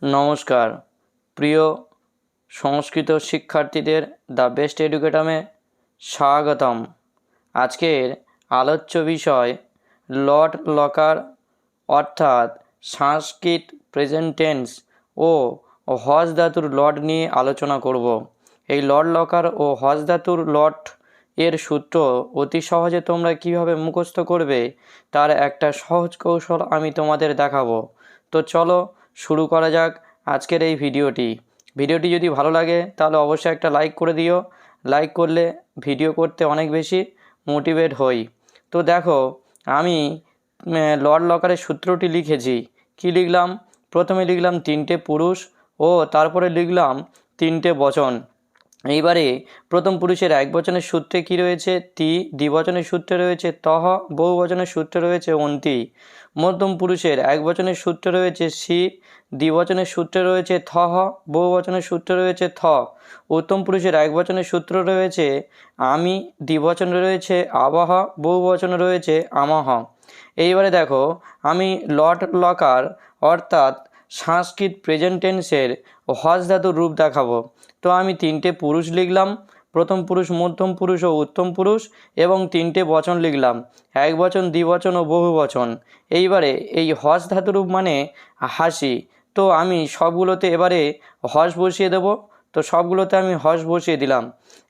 নমস্কার প্রিয় সংস্কৃত শিক্ষার্থীদের দ্য বেস্ট এডুকেটামে স্বাগতম। আজকের আলোচ্য বিষয় লট লকার অর্থাৎ সংস্কৃত প্রেজেন্ট টেন্স ও হজ ধাতুর লট নিয়ে আলোচনা করব। এই লট লকার ও হজ ধাতুর লট এর সূত্র অতি সহজে তোমরা কিভাবে মুখস্থ করবে তার একটা সহজ কৌশল আমি তোমাদের দেখাবো। তো চলো শুরু করা যাক আজকের এই ভিডিওটি যদি ভালো লাগে তাহলে অবশ্যই একটা লাইক করে দিও। লাইক করলে ভিডিও করতে অনেক বেশি মোটিভেট হই। তো দেখো আমি লট লকারের সূত্রটি লিখেছি। কি লিখলাম? প্রথমে লিখলাম 3টে পুরুষ ও তারপরে লিখলাম 3টে বচন। এইবারে প্রথম পুরুষের এক বচনের সূত্রে কি রয়েছে? তি। দ্বিবচনের সূত্রে রয়েছে তহ। বহুবচনের সূত্রে রয়েছে অন্তি। মধ্যম পুরুষের এক বচনের সূত্রে রয়েছে সি। দ্বিবচনের সূত্রে রয়েছে থহ। বহুবচনের সূত্রে রয়েছে থ। উত্তম পুরুষের এক বচনের সূত্র রয়েছে আমি। দ্বিবচনে রয়েছে আবহ। বহুবচনে রয়েছে আমহ। এইবারে দেখো আমি লট লকার অর্থাৎ সংস্কৃত প্রেজেন্ট টেন্সের হজ ধাতুর রূপ দেখাবো। তো আমি 3টে পুরুষ লিখলাম, প্রথম পুরুষ, মধ্যম পুরুষ ও উত্তম পুরুষ, এবং 3টে বচন লিখলাম, এক বচন, দ্বিবচন ও বহু বচন। এইবারে এই হজ ধাতুরূপ মানে হাসি। তো আমি সবগুলোতে এবারে হজ বসিয়ে দেব। তো সবগুলোতে আমি হজ বসিয়ে দিলাম।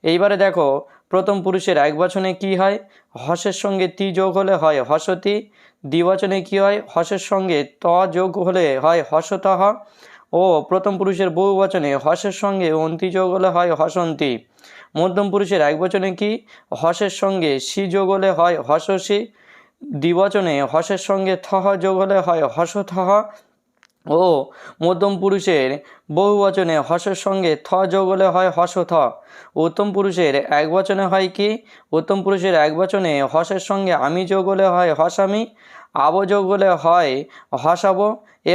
এইবারে দেখো প্রথম পুরুষের এক বচনে কী হয়? হসের সঙ্গে তি যোগ হলে হয় হসতি। দ্বিবচনে কী হয়? হসের সঙ্গে ত যোগ হলে হয় হসতহ। ও প্রথম পুরুষের বহু বচনে হসের সঙ্গে অন্তি যোগ হলে হয় হসন্তি। মধ্যম পুরুষের এক বচনে কি? হসের সঙ্গে সি যোগ হলে হয় হসসি। দ্বিবচনে হসের সঙ্গে থহ যোগ হলে হয় হসথহ। ও মধ্যম পুরুষের বহু বচনে হসের সঙ্গে থ যোগ হলে হয় হসথ। উত্তম পুরুষের এক বচনে হয় কি? উত্তম পুরুষের এক বচনে হসের সঙ্গে আমি যোগ হলে হয় হসামি। আব যোগ হলে হয় হসাব।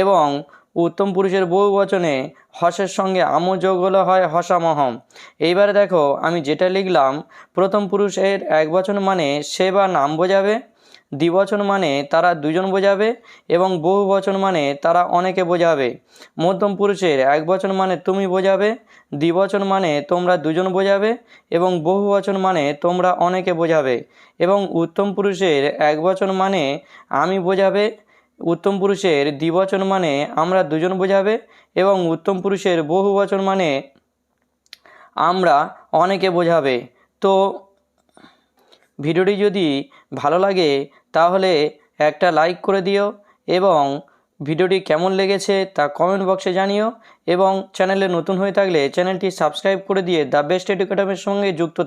এবং উত্তম পুরুষের বহু বচনে হসের সঙ্গে আম যোগ হলে হয় হসামহম। এইবারে দেখো আমি যেটা লিখলাম, প্রথম পুরুষের এক বচন মানে সে বা নাম বোঝাবে। দ্বিবচন মানে তারা দুজন বোঝাবে। এবং বহু বচন মানে তারা অনেকে বোঝাবে। মধ্যম পুরুষের এক বচন মানে তুমি বোঝাবে। দ্বিবচন মানে তোমরা দুজন বোঝাবে। এবং বহু বচন মানে তোমরা অনেকে বোঝাবে। এবং উত্তম পুরুষের এক বচন মানে আমি বোঝাবে। উত্তম পুরুষের দ্বিবচন মানে আমরা দুজন বোঝাবে। এবং উত্তম পুরুষের বহু বচন মানে আমরা অনেকে বোঝাবে। তো ভিডিওটি যদি ভালো লাগে তাহলে একটা লাইক করে দিও এবং ভিডিওটি কেমন লেগেছে তা কমেন্ট বক্সে জানিও। এবং চ্যানেলে নতুন হয়ে থাকলে চ্যানেলটি সাবস্ক্রাইব করে দিয়ে দ্য বেস্ট এডুকেটরের সঙ্গে যুক্ত